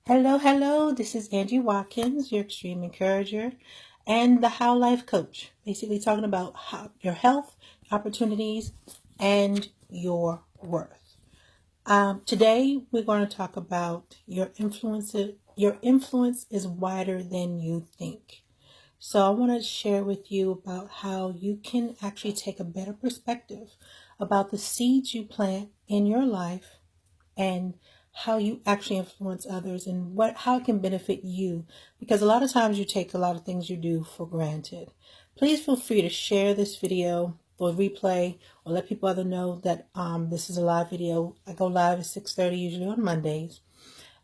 Hello, hello. This is Anggie Watkins, your extreme encourager and the How Life Coach. Basically talking about your health, opportunities, and your worth. Today we're going to talk about your influence. Your influence is wider than you think. So I want to share with you about how you can actually take a better perspective about the seeds you plant in your life and how you actually influence others and how it can benefit you, because a lot of times you take a lot of things you do for granted. Please feel free to share this video for replay or let people other know that this is a live video. I go live at 6:30 usually on Mondays.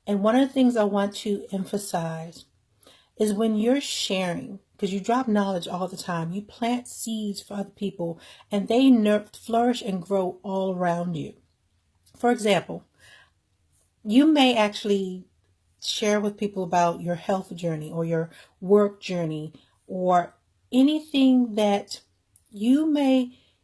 And one of the things I want to emphasize is when you're sharing, because you drop knowledge all the time, you plant seeds for other people and they flourish and grow all around you. For example, you may actually share with people about your health journey or your work journey or anything that you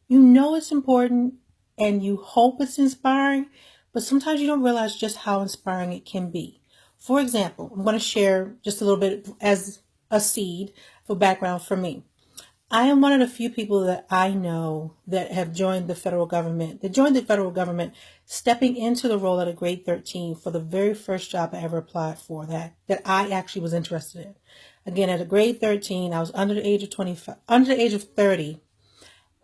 know it's important and you hope it's inspiring, but sometimes you don't realize just how inspiring it can be. For example, I'm going to share just a little bit as a seed for background for me. I am one of the few people that I know that have joined the federal government. They joined the federal government stepping into the role at a grade 13 for the very first job I ever applied for that I actually was interested in. Again, at a grade 13, I was under the age of 25, under the age of 30,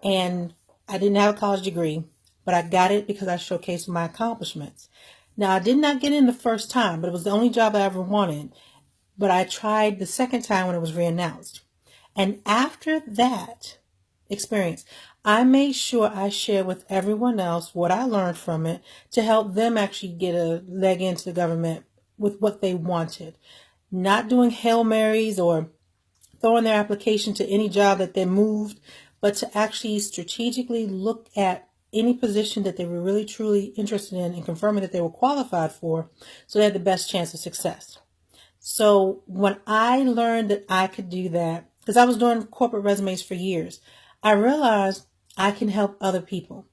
and I didn't have a college degree, but I got it because I showcased my accomplishments. Now, I did not get in the first time, but it was the only job I ever wanted. But I tried the second time when it was reannounced. And after that experience, I made sure I shared with everyone else what I learned from it to help them actually get a leg into the government with what they wanted. Not doing Hail Marys or throwing their application to any job that they moved, but to actually strategically look at any position that they were really truly interested in and confirming that they were qualified for so they had the best chance of success. So when I learned that I could do that, because I was doing corporate resumes for years, I realized I can help other people.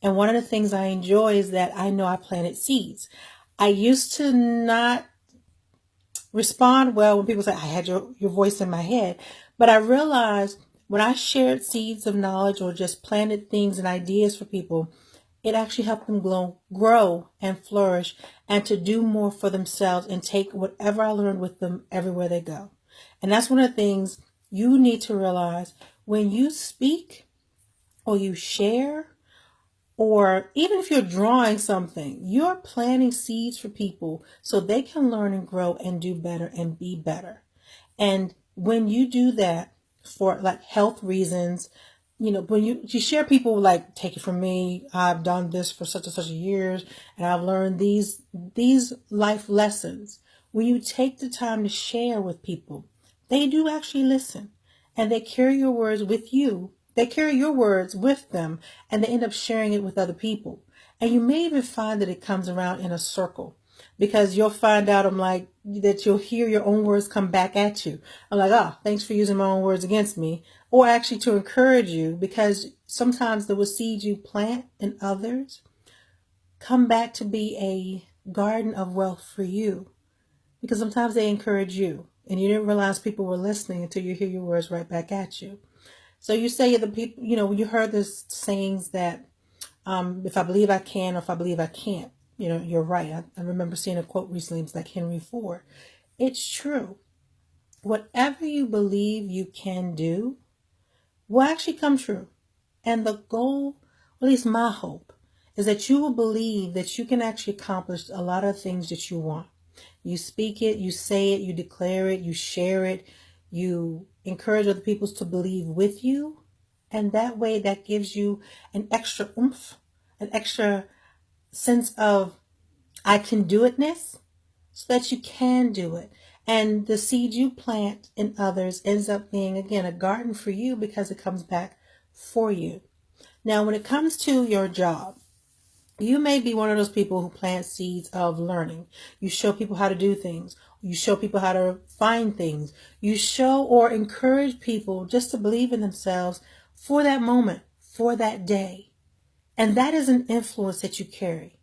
And one of the things I enjoy is that I know I planted seeds. I used to not respond well when people say, I had your voice in my head. But I realized when I shared seeds of knowledge or just planted things and ideas for people, it actually helped them grow and flourish and to do more for themselves and take whatever I learned with them everywhere they go. And that's one of the things you need to realize when you speak or you share, or even if you're drawing something, you're planting seeds for people so they can learn and grow and do better and be better. And when you do that for like health reasons, when you share, people like, take it from me, I've done this for such and such years and I've learned these life lessons. When you take the time to share with people, they do actually listen and they carry your words with you. They carry your words with them and they end up sharing it with other people. And you may even find that it comes around in a circle, because you'll find out, that you'll hear your own words come back at you. I'm like, oh, thanks for using my own words against me. Or actually to encourage you, because sometimes the seeds you plant in others come back to be a garden of wealth for you, because sometimes they encourage you and you didn't realize people were listening until you hear your words right back at you. So you say the people, you heard this sayings that if I believe I can, or if I believe I can't, you're right. I remember seeing a quote recently. It was like Henry Ford. It's true. Whatever you believe you can do will actually come true. And the goal, or at least my hope, is that you will believe that you can actually accomplish a lot of things that you want. You speak it, you say it, you declare it, you share it, you encourage other people to believe with you. And that way, that gives you an extra oomph, an extra sense of I can do itness, so that you can do it. And the seed you plant in others ends up being, again, a garden for you, because it comes back for you. Now, when it comes to your job, you may be one of those people who plant seeds of learning. You show people how to do things. You show people how to find things. You show or encourage people just to believe in themselves for that moment, for that day. And that is an influence that you carry.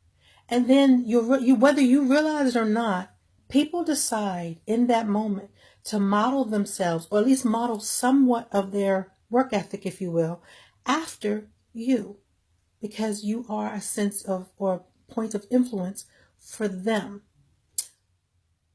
And then you whether you realize it or not, People decide in that moment to model themselves, or at least model somewhat of their work ethic, if you will, after you, because you are a sense of or point of influence for them.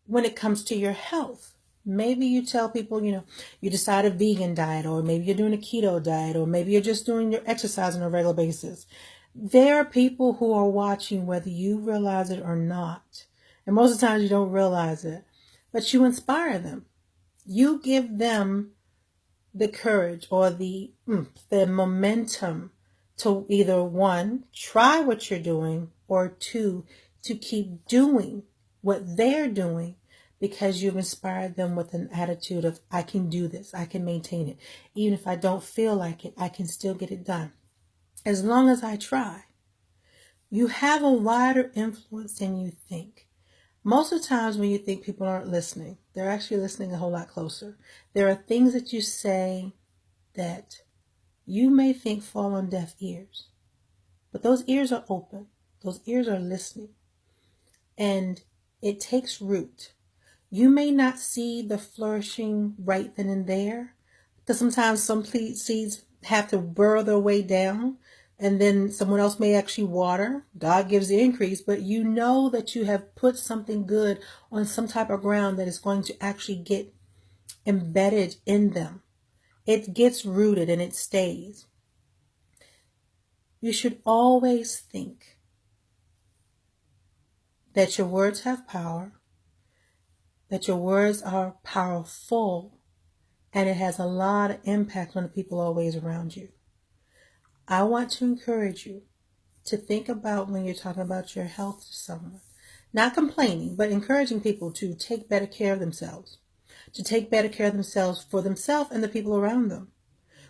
When it comes to your health, maybe you tell people, you decide a vegan diet, or maybe you're doing a keto diet, or maybe you're just doing your exercise on a regular basis. There are people who are watching whether you realize it or not. And most of the times you don't realize it, but you inspire them. You give them the courage or the momentum to either one, try what you're doing, or two, to keep doing what they're doing, because you've inspired them with an attitude of, I can do this, I can maintain it. Even if I don't feel like it, I can still get it done. As long as I try. You have a wider influence than you think. Most of the times when you think people aren't listening, they're actually listening a whole lot closer. There are things that you say that you may think fall on deaf ears, but those ears are open. Those ears are listening, and it takes root. You may not see the flourishing right then and there, because sometimes some seeds have to burrow their way down, and then someone else may actually water. God gives the increase, but you know that you have put something good on some type of ground that is going to actually get embedded in them. It gets rooted and it stays. You should always think that your words have power, that your words are powerful, and it has a lot of impact on the people always around you. I want to encourage you to think about when you're talking about your health to someone, not complaining, but encouraging people to take better care of themselves, to take better care of themselves for themselves and the people around them.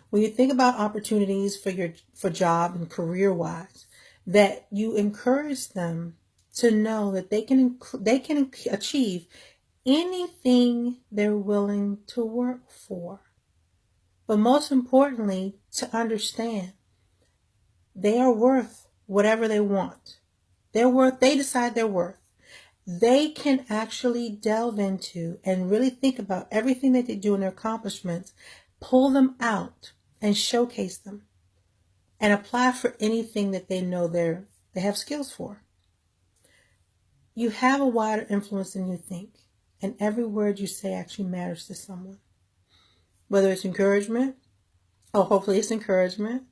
When you think about opportunities for job and career-wise, that you encourage them to know that they can achieve anything they're willing to work for. But most importantly, to understand they are worth whatever they want. They decide their worth. They can actually delve into and really think about everything that they do and their accomplishments, pull them out and showcase them, and apply for anything that they know they have skills for. You have a wider influence than you think, and every word you say actually matters to someone. Whether it's encouragement, or hopefully it's encouragement,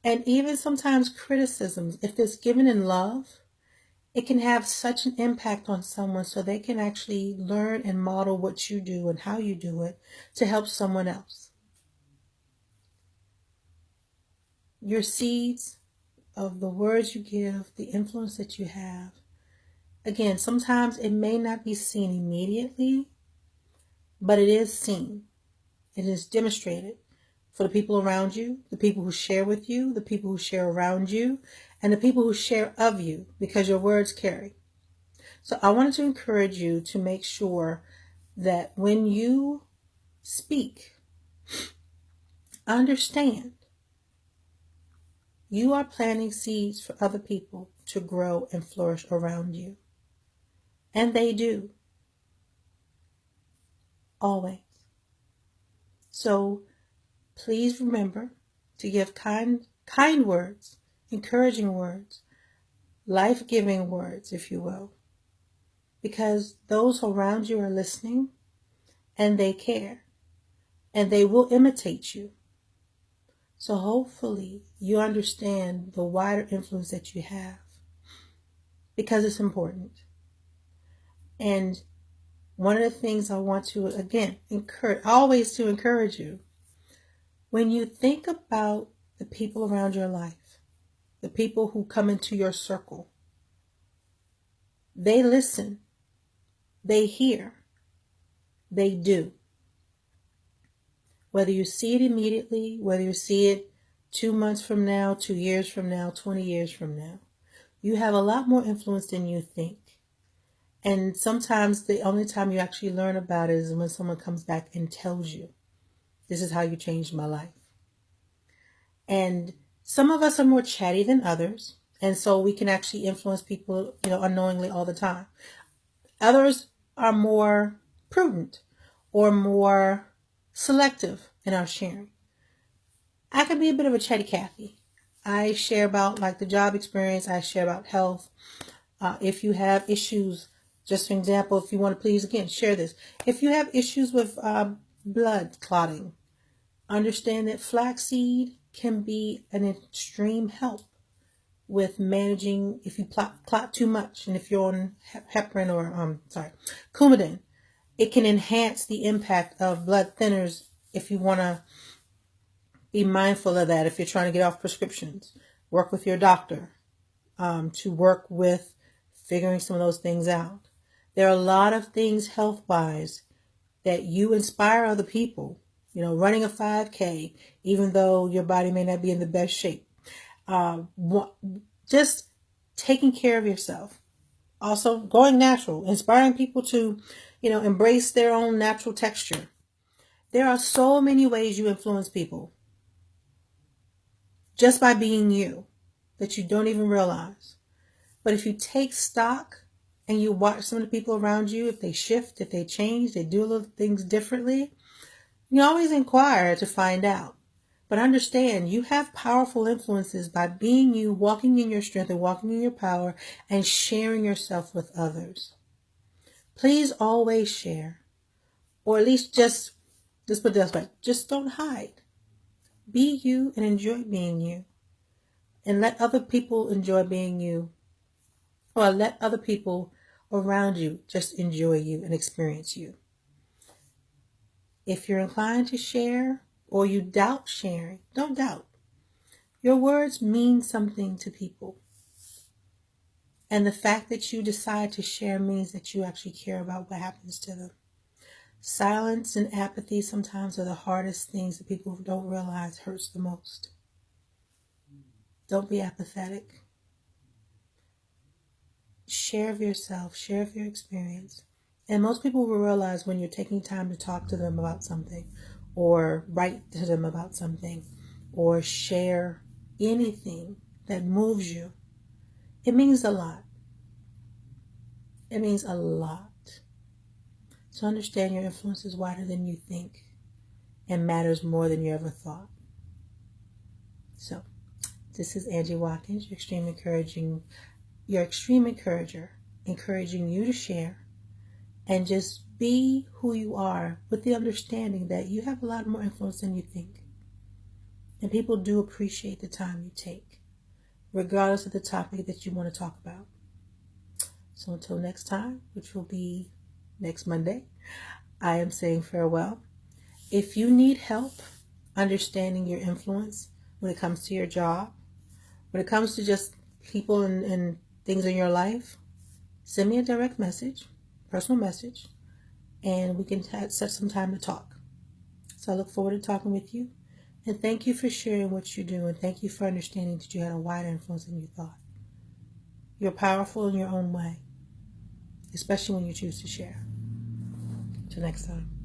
and even sometimes criticisms, if it's given in love, it can have such an impact on someone so they can actually learn and model what you do and how you do it to help someone else. Your seeds of the words you give, the influence that you have, again, sometimes it may not be seen immediately, but it is seen. It is demonstrated for the people around you, the people who share with you, the people who share around you, and the people who share of you, because your words carry. So I wanted to encourage you to make sure that when you speak, understand you are planting seeds for other people to grow and flourish around you. And they do. Always. So please remember to give kind words, encouraging words, life-giving words, if you will, because those around you are listening and they care and they will imitate you. So hopefully you understand the wider influence that you have, because it's important. And one of the things I want to, again, encourage you, when you think about the people around your life, the people who come into your circle, they listen, they hear, they do. Whether you see it immediately, whether you see it 2 months from now, 2 years from now, 20 years from now, you have a lot more influence than you think. And sometimes the only time you actually learn about it is when someone comes back and tells you, this is how you changed my life. And some of us are more chatty than others, and so we can actually influence people, unknowingly all the time. Others are more prudent or more selective in our sharing. I can be a bit of a chatty Cathy. I share about like the job experience. I share about health. If you have issues, just for example, if you want to please again share this. If you have issues with blood clotting, understand that flaxseed can be an extreme help with managing if you clot too much, and if you're on heparin or Coumadin, it can enhance the impact of blood thinners if you want to be mindful of that. If you're trying to get off prescriptions, work with your doctor to work with figuring some of those things out. There are a lot of things health-wise that you inspire other people. You know, running a 5K, even though your body may not be in the best shape. Just taking care of yourself. Also, going natural, inspiring people to, embrace their own natural texture. There are so many ways you influence people just by being you that you don't even realize. But if you take stock and you watch some of the people around you, if they shift, if they change, they do little things differently, you always inquire to find out. But understand, you have powerful influences by being you, walking in your strength and walking in your power and sharing yourself with others. Please always share, or at least just put it this way, just don't hide. Be you and enjoy being you, and let other people enjoy being you, or let other people around you just enjoy you and experience you. If you're inclined to share or you doubt sharing, don't doubt. Your words mean something to people. And the fact that you decide to share means that you actually care about what happens to them. Silence and apathy sometimes are the hardest things that people don't realize hurts the most. Don't be apathetic. Share of yourself, share of your experience. And most people will realize when you're taking time to talk to them about something, or write to them about something, or share anything that moves you. It means a lot. It means a lot. So understand your influence is wider than you think and matters more than you ever thought. So, this is Anggie Watkins, your extreme encourager, encouraging you to share and just be who you are with the understanding that you have a lot more influence than you think. And people do appreciate the time you take, regardless of the topic that you want to talk about. So until next time, which will be next Monday, I am saying farewell. If you need help understanding your influence when it comes to your job, when it comes to just people and things in your life, send me a direct message, personal message, and we can set some time to talk. So I look forward to talking with you. And thank you for sharing what you do. And thank you for understanding that you had a wider influence than you thought. You're powerful in your own way, especially when you choose to share. Till next time.